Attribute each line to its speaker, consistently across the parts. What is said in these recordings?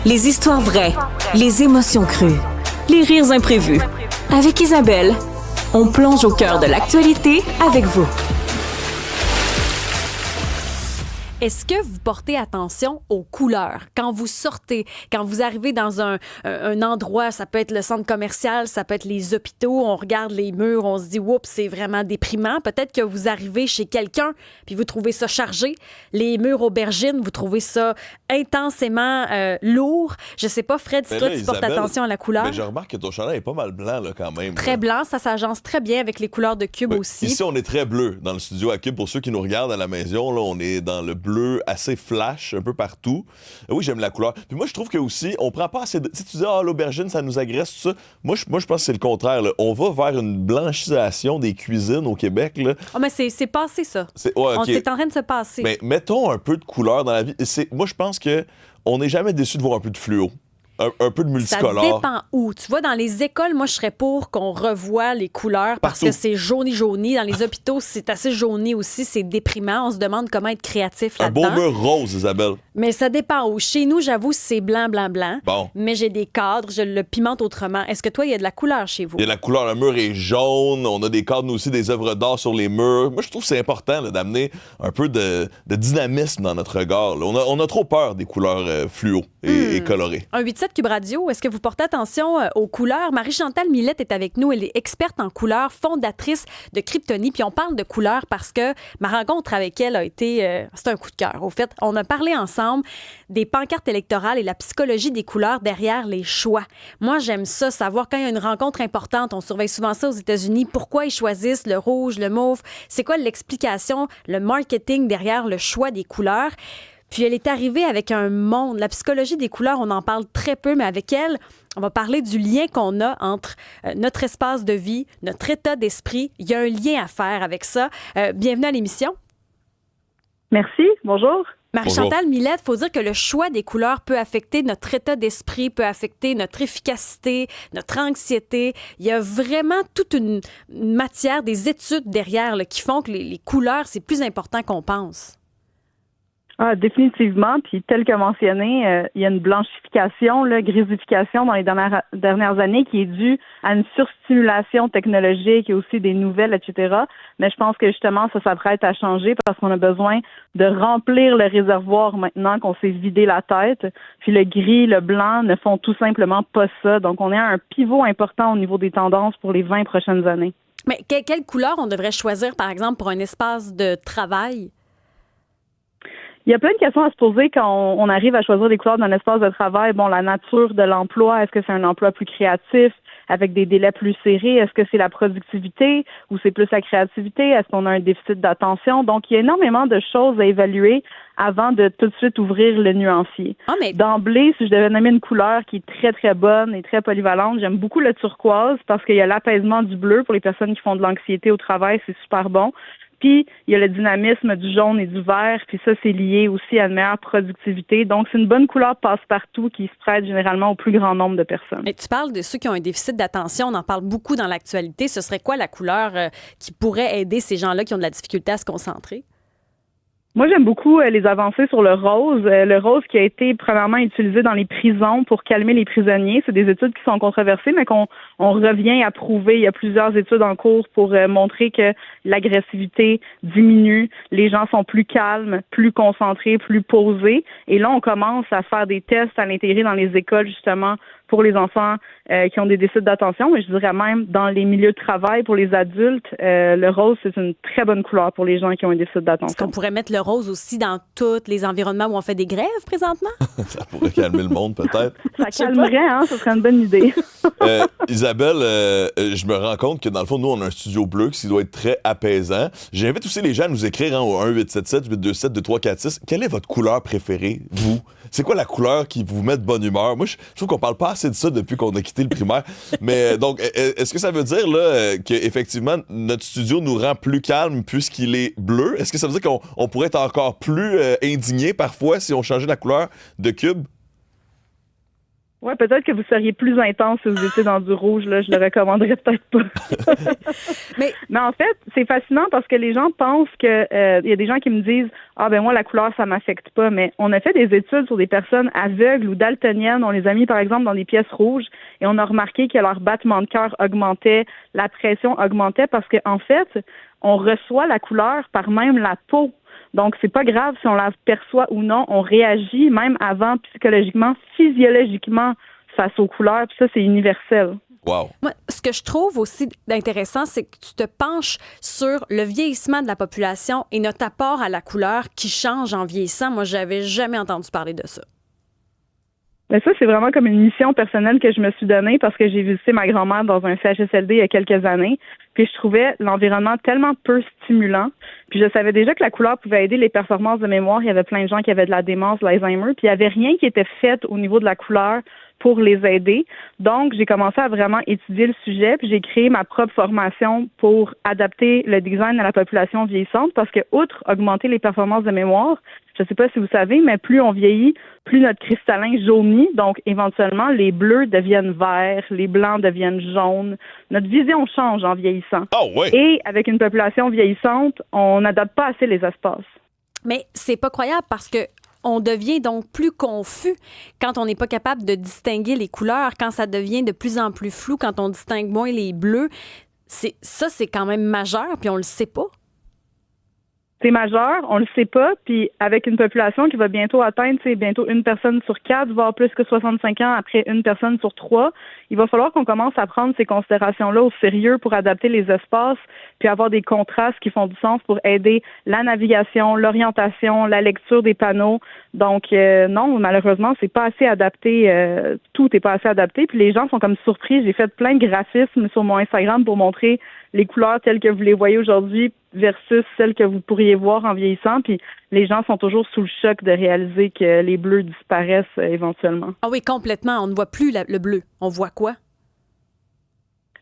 Speaker 1: Les histoires vraies, les émotions crues, les rires imprévus. Avec Isabelle, on plonge au cœur de l'actualité avec vous.
Speaker 2: Est-ce que vous portez attention aux couleurs quand vous sortez, quand vous arrivez dans un endroit, ça peut être le centre commercial, ça peut être les hôpitaux, on regarde les murs, on se dit « Oups, c'est vraiment déprimant ». Peut-être que vous arrivez chez quelqu'un puis vous trouvez ça chargé. Les murs aubergines, vous trouvez ça intensément lourd. Je sais pas, Fred, si toi, tu portes attention à la couleur.
Speaker 3: Mais je remarque que ton chandail est pas mal blanc là, quand même.
Speaker 2: Très blanc, ça s'agence très bien avec les couleurs de Cube aussi.
Speaker 3: Ici, on est très bleu dans le studio à Cube. Pour ceux qui nous regardent à la maison, là, on est dans le bleu assez flash un peu partout. Oui, j'aime la couleur. Puis moi, je trouve que aussi, on prend pas assez de... Tu sais, tu dis, l'aubergine, ça nous agresse, tout ça. Moi, je pense que c'est le contraire. Là. On va vers une blanchisation des cuisines au Québec. Là.
Speaker 2: Oh, mais c'est passé, ça.
Speaker 3: C'est
Speaker 2: en train de se passer.
Speaker 3: Mais mettons un peu de couleur dans la vie. Moi, je pense que on n'est jamais déçu de voir un peu de fluo. Un peu de multicolore.
Speaker 2: Ça dépend où. Tu vois, dans les écoles, moi, je serais pour qu'on revoie les couleurs parce que c'est jauni. Dans les hôpitaux, c'est assez jauni aussi. C'est déprimant. On se demande comment être créatif là-dedans.
Speaker 3: Un beau mur rose, Isabelle.
Speaker 2: Mais ça dépend où. Chez nous, j'avoue, c'est blanc.
Speaker 3: Bon.
Speaker 2: Mais j'ai des cadres. Je le pimente autrement. Est-ce que toi, il y a de la couleur chez vous?
Speaker 3: Il y a de la couleur. Le mur est jaune. On a des cadres, nous aussi, des œuvres d'art sur les murs. Moi, je trouve que c'est important là, d'amener un peu de dynamisme dans notre regard. Là. On a trop peur des couleurs fluo et colorées.
Speaker 2: Un 8-7 Cube Radio, est-ce que vous portez attention aux couleurs? Marie-Chantal Millette est avec nous. Elle est experte en couleurs, fondatrice de Kryptonie. Puis on parle de couleurs parce que ma rencontre avec elle a été... c'est un coup de cœur. Au fait, on a parlé ensemble des pancartes électorales et la psychologie des couleurs derrière les choix. Moi, j'aime ça, savoir quand il y a une rencontre importante. On surveille souvent ça aux États-Unis. Pourquoi ils choisissent le rouge, le mauve? C'est quoi l'explication, le marketing derrière le choix des couleurs? Puis elle est arrivée avec un monde. La psychologie des couleurs, on en parle très peu, mais avec elle, on va parler du lien qu'on a entre notre espace de vie, notre état d'esprit. Il y a un lien à faire avec ça. Bienvenue à l'émission.
Speaker 4: Merci, bonjour.
Speaker 2: Marie-Chantal Millette, il faut dire que le choix des couleurs peut affecter notre état d'esprit, peut affecter notre efficacité, notre anxiété. Il y a vraiment toute une matière, des études derrière là, qui font que les couleurs, c'est plus important qu'on pense.
Speaker 4: Ah, définitivement. Puis tel que mentionné, il y a une blanchification, grisification dans les dernières années qui est due à une surstimulation technologique et aussi des nouvelles, etc. Mais je pense que justement, ça s'apprête à changer parce qu'on a besoin de remplir le réservoir maintenant qu'on s'est vidé la tête. Puis le gris, le blanc ne font tout simplement pas ça. Donc, on est à un pivot important au niveau des tendances pour les 20 prochaines années.
Speaker 2: Mais quelle couleur on devrait choisir, par exemple, pour un espace de travail?
Speaker 4: Il y a plein de questions à se poser quand on arrive à choisir des couleurs d'un espace de travail. Bon, la nature de l'emploi, est-ce que c'est un emploi plus créatif, avec des délais plus serrés? Est-ce que c'est la productivité ou c'est plus la créativité? Est-ce qu'on a un déficit d'attention? Donc, il y a énormément de choses à évaluer avant de tout de suite ouvrir le nuancier. D'emblée, si je devais nommer une couleur qui est très, très bonne et très polyvalente, j'aime beaucoup le turquoise parce qu'il y a l'apaisement du bleu pour les personnes qui font de l'anxiété au travail, c'est super bon. Puis, il y a le dynamisme du jaune et du vert, puis ça, c'est lié aussi à une meilleure productivité. Donc, c'est une bonne couleur passe-partout qui se prête généralement au plus grand nombre de personnes.
Speaker 2: Mais tu parles de ceux qui ont un déficit d'attention, on en parle beaucoup dans l'actualité. Ce serait quoi la couleur qui pourrait aider ces gens-là qui ont de la difficulté à se concentrer?
Speaker 4: Moi, j'aime beaucoup les avancées sur le rose. Le rose qui a été premièrement utilisé dans les prisons pour calmer les prisonniers. C'est des études qui sont controversées, mais qu'on revient à prouver. Il y a plusieurs études en cours pour montrer que l'agressivité diminue. Les gens sont plus calmes, plus concentrés, plus posés. Et là, on commence à faire des tests, à l'intégrer dans les écoles, justement, pour les enfants qui ont des déficits d'attention, mais je dirais même dans les milieux de travail pour les adultes, le rose, c'est une très bonne couleur pour les gens qui ont un déficit d'attention.
Speaker 2: Est-ce qu'on pourrait mettre le rose aussi dans tous les environnements où on fait des grèves présentement?
Speaker 3: Ça pourrait calmer le monde, peut-être.
Speaker 4: Ça calmerait, hein? Ce serait une bonne idée.
Speaker 3: Isabelle, je me rends compte que dans le fond, nous, on a un studio bleu qui doit être très apaisant. J'invite aussi les gens à nous écrire au 1-877-827-2346. Quelle est votre couleur préférée, vous? C'est quoi la couleur qui vous met de bonne humeur? Moi, je trouve qu'on parle pas assez de ça depuis qu'on a quitté le primaire. Mais donc, est-ce que ça veut dire là qu'effectivement, notre studio nous rend plus calme puisqu'il est bleu? Est-ce que ça veut dire qu'on pourrait être encore plus indigné parfois si on changeait la couleur de Cube?
Speaker 4: Ouais, peut-être que vous seriez plus intense si vous étiez dans du rouge, là. Je le recommanderais peut-être pas. Mais en fait, c'est fascinant parce que les gens pensent que il y a des gens qui me disent ah ben moi la couleur ça m'affecte pas, mais on a fait des études sur des personnes aveugles ou daltoniennes, on les a mis par exemple dans des pièces rouges et on a remarqué que leur battement de cœur augmentait, la pression augmentait parce que en fait, on reçoit la couleur par même la peau. Donc, c'est pas grave si on la perçoit ou non. On réagit même avant psychologiquement, physiologiquement face aux couleurs. Puis ça, c'est universel.
Speaker 3: Wow.
Speaker 2: Moi, ce que je trouve aussi intéressant, c'est que tu te penches sur le vieillissement de la population et notre apport à la couleur qui change en vieillissant. Moi, j'avais jamais entendu parler de ça.
Speaker 4: Mais ça, c'est vraiment comme une mission personnelle que je me suis donnée parce que j'ai visité ma grand-mère dans un CHSLD il y a quelques années. Puis je trouvais l'environnement tellement peu stimulant. Puis je savais déjà que la couleur pouvait aider les performances de mémoire. Il y avait plein de gens qui avaient de la démence, de l'Alzheimer. Puis il n'y avait rien qui était fait au niveau de la couleur pour les aider. Donc, j'ai commencé à vraiment étudier le sujet. Puis j'ai créé ma propre formation pour adapter le design à la population vieillissante parce que, outre augmenter les performances de mémoire, je ne sais pas si vous savez, mais plus on vieillit, plus notre cristallin jaunit. Donc, éventuellement, les bleus deviennent verts, les blancs deviennent jaunes. Notre vision change en vieillissant.
Speaker 3: Oh, ouais.
Speaker 4: Et avec une population vieillissante, on n'adapte pas assez les espaces.
Speaker 2: Mais c'est pas croyable parce que on devient donc plus confus quand on n'est pas capable de distinguer les couleurs, quand ça devient de plus en plus flou, quand on distingue moins les bleus. C'est quand même majeur, puis on le sait pas.
Speaker 4: C'est majeur, on le sait pas, puis avec une population qui va bientôt atteindre, bientôt 1 personne sur 4, voire plus que 65 ans, après 1 personne sur 3, il va falloir qu'on commence à prendre ces considérations-là au sérieux pour adapter les espaces, puis avoir des contrastes qui font du sens pour aider la navigation, l'orientation, la lecture des panneaux. Donc non, malheureusement, c'est pas assez adapté, tout est pas assez adapté, puis les gens sont comme surpris. J'ai fait plein de graphismes sur mon Instagram pour montrer les couleurs telles que vous les voyez aujourd'hui versus celles que vous pourriez voir en vieillissant. Puis les gens sont toujours sous le choc de réaliser que les bleus disparaissent éventuellement.
Speaker 2: Ah oui, complètement. On ne voit plus le bleu. On voit quoi?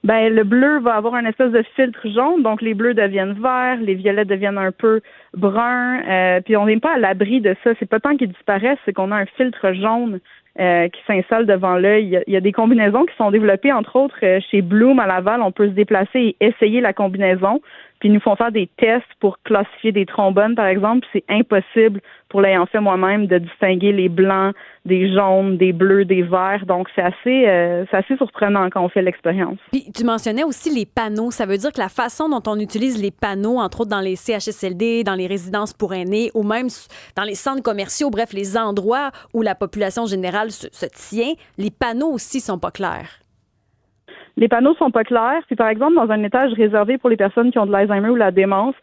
Speaker 4: Ben, le bleu va avoir un espèce de filtre jaune, donc les bleus deviennent verts, les violets deviennent un peu bruns, puis on n'est pas à l'abri de ça. C'est pas tant qu'ils disparaissent, c'est qu'on a un filtre jaune qui s'installe devant l'œil. Il y a des combinaisons qui sont développées, entre autres, chez Bloom à Laval. On peut se déplacer et essayer la combinaison. Puis ils nous font faire des tests pour classifier des trombones, par exemple. Puis c'est impossible pour l'ayant fait moi-même de distinguer les blancs, des jaunes, des bleus, des verts. Donc c'est assez surprenant quand on fait l'expérience.
Speaker 2: Puis tu mentionnais aussi les panneaux. Ça veut dire que la façon dont on utilise les panneaux, entre autres dans les CHSLD, dans les résidences pour aînés ou même dans les centres commerciaux, bref, les endroits où la population générale se tient, les panneaux aussi sont pas clairs.
Speaker 4: Les panneaux sont pas clairs. Puis, par exemple, dans un étage réservé pour les personnes qui ont de l'Alzheimer ou la démence,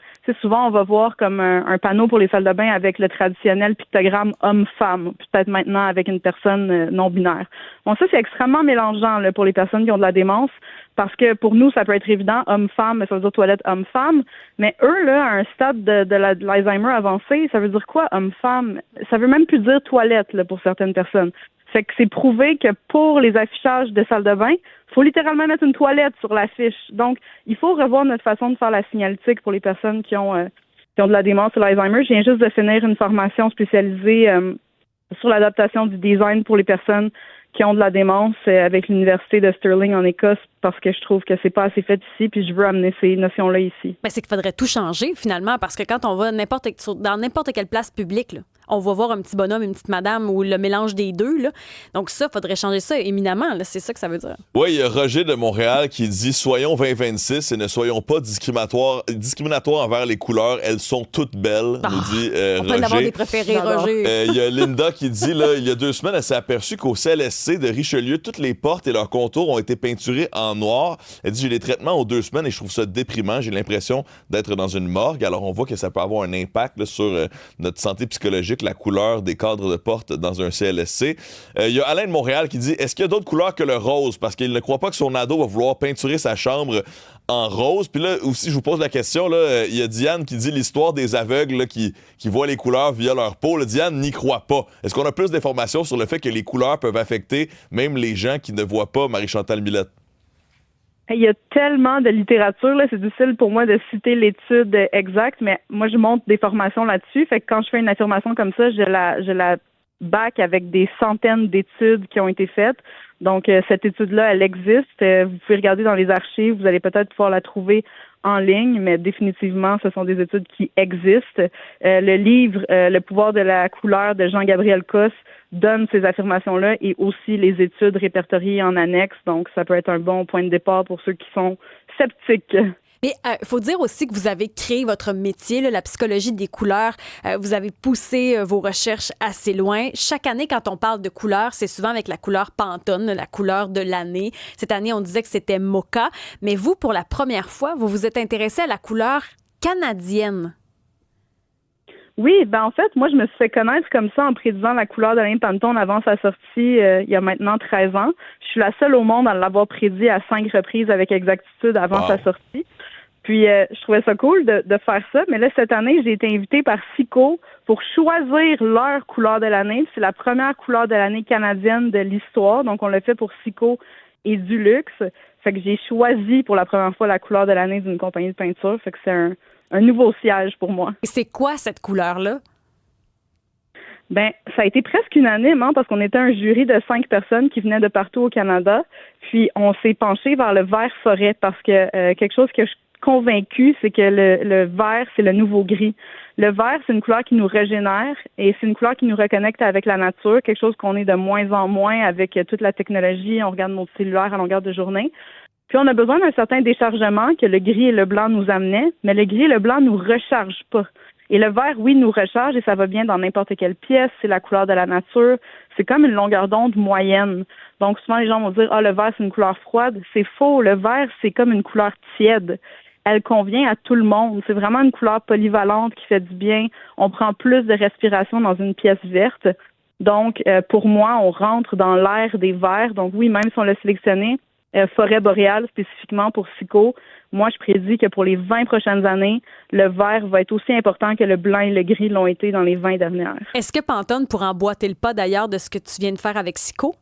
Speaker 4: souvent, on va voir comme un panneau pour les salles de bain avec le traditionnel pictogramme homme-femme, peut-être maintenant avec une personne non-binaire. Bon, ça, c'est extrêmement mélangeant là, pour les personnes qui ont de la démence, parce que pour nous, ça peut être évident, homme-femme, ça veut dire toilette homme-femme, mais eux, là, à un stade de l'Alzheimer avancé, ça veut dire quoi, homme-femme? Ça veut même plus dire toilette là, pour certaines personnes. Fait que c'est prouvé que pour les affichages de salle de bain, il faut littéralement mettre une toilette sur l'affiche. Donc, il faut revoir notre façon de faire la signalétique pour les personnes qui ont de la démence ou l'Alzheimer. Je viens juste de finir une formation spécialisée sur l'adaptation du design pour les personnes qui ont de la démence avec l'Université de Stirling en Écosse parce que je trouve que c'est pas assez fait ici puis je veux amener ces notions-là ici.
Speaker 2: Ben, c'est qu'il faudrait tout changer finalement parce que quand on va dans n'importe quelle place publique, là, on va voir un petit bonhomme, une petite madame ou le mélange des deux. Là. Donc ça, il faudrait changer ça éminemment. Là. C'est ça que ça veut dire.
Speaker 3: Oui, il y a Roger de Montréal qui dit « Soyons 2026 et ne soyons pas discriminatoires envers les couleurs. Elles sont toutes belles, nous dit
Speaker 2: on
Speaker 3: Roger.
Speaker 2: peut en avoir des préférés, Roger.
Speaker 3: Il y a Linda qui dit, là, il y a 2 semaines, elle s'est aperçue qu'au CLSC de Richelieu, toutes les portes et leurs contours ont été peinturés en noir. Elle dit « J'ai des traitements aux 2 semaines et je trouve ça déprimant. J'ai l'impression d'être dans une morgue. » Alors, on voit que ça peut avoir un impact là, sur notre santé psychologique, la couleur des cadres de porte dans un CLSC. Il y a Alain de Montréal qui dit « Est-ce qu'il y a d'autres couleurs que le rose? » Parce qu'il ne croit pas que son ado va vouloir peinturer sa chambre en rose. Puis là, aussi, je vous pose la question, là, il y a Diane qui dit l'histoire des aveugles là, qui voient les couleurs via leur peau. Là, Diane n'y croit pas. Est-ce qu'on a plus d'informations sur le fait que les couleurs peuvent affecter même les gens qui ne voient pas, Marie-Chantal Millette?
Speaker 4: Il y a tellement de littérature, là, c'est difficile pour moi de citer l'étude exacte, mais moi, je montre des formations là-dessus. Fait que quand je fais une affirmation comme ça, je la bac avec des centaines d'études qui ont été faites. Donc, cette étude-là, elle existe. Vous pouvez regarder dans les archives. Vous allez peut-être pouvoir la trouver en ligne, mais définitivement, ce sont des études qui existent. Le livre Le pouvoir de la couleur de Jean-Gabriel Cosse donne ces affirmations-là et aussi les études répertoriées en annexe. Donc, ça peut être un bon point de départ pour ceux qui sont sceptiques.
Speaker 2: Mais il faut dire aussi que vous avez créé votre métier, là, la psychologie des couleurs. Vous avez poussé vos recherches assez loin. Chaque année, quand on parle de couleurs, c'est souvent avec la couleur Pantone, la couleur de l'année. Cette année, on disait que c'était Mocha. Mais vous, pour la première fois, vous vous êtes intéressé à la couleur canadienne.
Speaker 4: Oui, en fait, moi, je me suis fait connaître comme ça en prédisant la couleur de l'année Pantone avant sa sortie il y a maintenant 13 ans. Je suis la seule au monde à l'avoir prédit à 5 reprises avec exactitude avant sa sortie. Puis, je trouvais ça cool de faire ça. Mais là, cette année, j'ai été invitée par Cico pour choisir leur couleur de l'année. C'est la première couleur de l'année canadienne de l'histoire. Donc, on l'a fait pour Cico et Dulux. Fait que j'ai choisi pour la première fois la couleur de l'année d'une compagnie de peinture. Fait que c'est un nouveau siège pour moi.
Speaker 2: Et c'est quoi cette couleur-là?
Speaker 4: Ça a été presque unanime, parce qu'on était un jury de 5 personnes qui venaient de partout au Canada. Puis, on s'est penché vers le vert forêt parce que quelque chose que je suis convaincue, c'est que le vert, c'est le nouveau gris. Le vert, c'est une couleur qui nous régénère et c'est une couleur qui nous reconnecte avec la nature, quelque chose qu'on est de moins en moins avec toute la technologie. On regarde nos cellulaires à longueur de journée. Puis, on a besoin d'un certain déchargement que le gris et le blanc nous amenaient, mais le gris et le blanc nous rechargent pas. Et le vert, oui, nous recharge et ça va bien dans n'importe quelle pièce. C'est la couleur de la nature. C'est comme une longueur d'onde moyenne. Donc, souvent, les gens vont dire, le vert, c'est une couleur froide. C'est faux. Le vert, c'est comme une couleur tiède. Elle convient à tout le monde. C'est vraiment une couleur polyvalente qui fait du bien. On prend plus de respiration dans une pièce verte. Donc, pour moi, on rentre dans l'ère des verts. Donc, oui, même si on l'a sélectionné, forêt boréale spécifiquement pour Cico, moi, je prédis que pour les 20 prochaines années, le vert va être aussi important que le blanc et le gris l'ont été dans les 20 dernières.
Speaker 2: Est-ce que Pantone pourrait emboîter le pas d'ailleurs de ce que tu viens de faire avec Cico?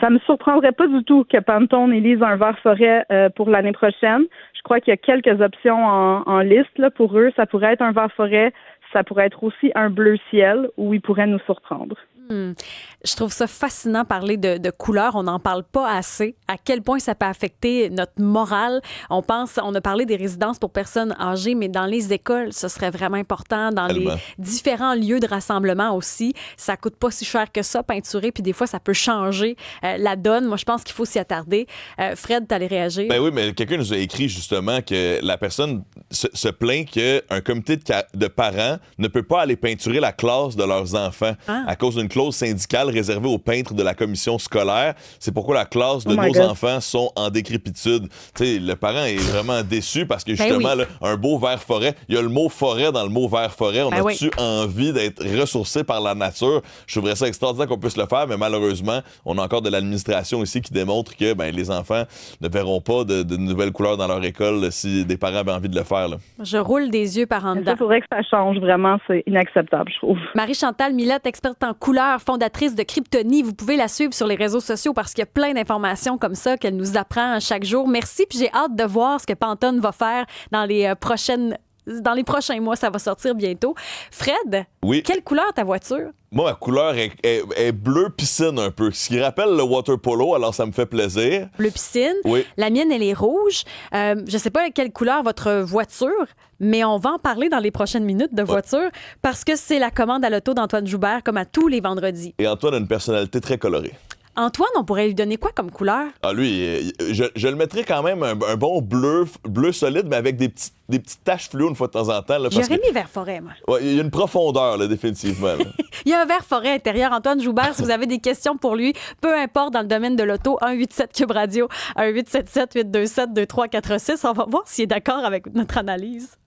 Speaker 4: Ça me surprendrait pas du tout que Pantone élise un vert forêt pour l'année prochaine. Je crois qu'il y a quelques options en liste là, pour eux. Ça pourrait être un vert forêt, ça pourrait être aussi un bleu ciel où ils pourraient nous surprendre.
Speaker 2: Je trouve ça fascinant parler de couleurs. On n'en parle pas assez. À quel point ça peut affecter notre morale. On a parlé des résidences pour personnes âgées, mais dans les écoles, ce serait vraiment important. Dans les différents lieux de rassemblement aussi. Ça coûte pas si cher que ça, peinturer, puis des fois, ça peut changer la donne. Moi, je pense qu'il faut s'y attarder. Fred, t'allais réagir?
Speaker 3: Ben oui, mais quelqu'un nous a écrit justement que la personne se plaint qu'un comité de parents ne peut pas aller peinturer la classe de leurs enfants à cause d'une clause syndicale réservée aux peintres de la commission scolaire. C'est pourquoi la classe de nos enfants sont en décrépitude. Tu sais, le parent est vraiment déçu parce que justement, là, un beau vert forêt, il y a le mot forêt dans le mot vert forêt. On a-tu envie d'être ressourcé par la nature? Je trouverais ça extraordinaire qu'on puisse le faire, mais malheureusement, on a encore de l'administration ici qui démontre que les enfants ne verront pas de nouvelles couleurs dans leur école si des parents avaient envie de le faire. Là.
Speaker 2: Je roule des yeux par en dedans.
Speaker 4: Il faudrait que ça change vraiment. C'est inacceptable, je trouve.
Speaker 2: Marie-Chantal Millette, experte en couleurs, fondatrice de Kryptonie. Vous pouvez la suivre sur les réseaux sociaux parce qu'il y a plein d'informations comme ça qu'elle nous apprend chaque jour. Merci, puis j'ai hâte de voir ce que Pantone va faire dans les prochains mois. Ça va sortir bientôt. Fred, quelle couleur ta voiture?
Speaker 3: Moi, ma couleur est bleu piscine un peu, ce qui rappelle le water polo, alors ça me fait plaisir.
Speaker 2: Bleu piscine?
Speaker 3: Oui. La
Speaker 2: mienne, elle est rouge. Je ne sais pas quelle couleur votre voiture, mais on va en parler dans les prochaines minutes de voiture parce que c'est la commande à l'auto d'Antoine Joubert, comme à tous les vendredis.
Speaker 3: Et Antoine a une personnalité très colorée.
Speaker 2: Antoine, on pourrait lui donner quoi comme couleur?
Speaker 3: Ah, lui, je le mettrais quand même un bon bleu solide, mais avec des petites taches fluo une fois de temps en temps. Là,
Speaker 2: J'aurais mis vert forêt, moi.
Speaker 3: Ouais, il y a une profondeur, là, définitivement. Là.
Speaker 2: Il y a un vert forêt intérieur. Antoine Joubert, si vous avez des questions pour lui, peu importe dans le domaine de l'auto, 187 Cube Radio, 1877-827-2346. On va voir s'il est d'accord avec notre analyse.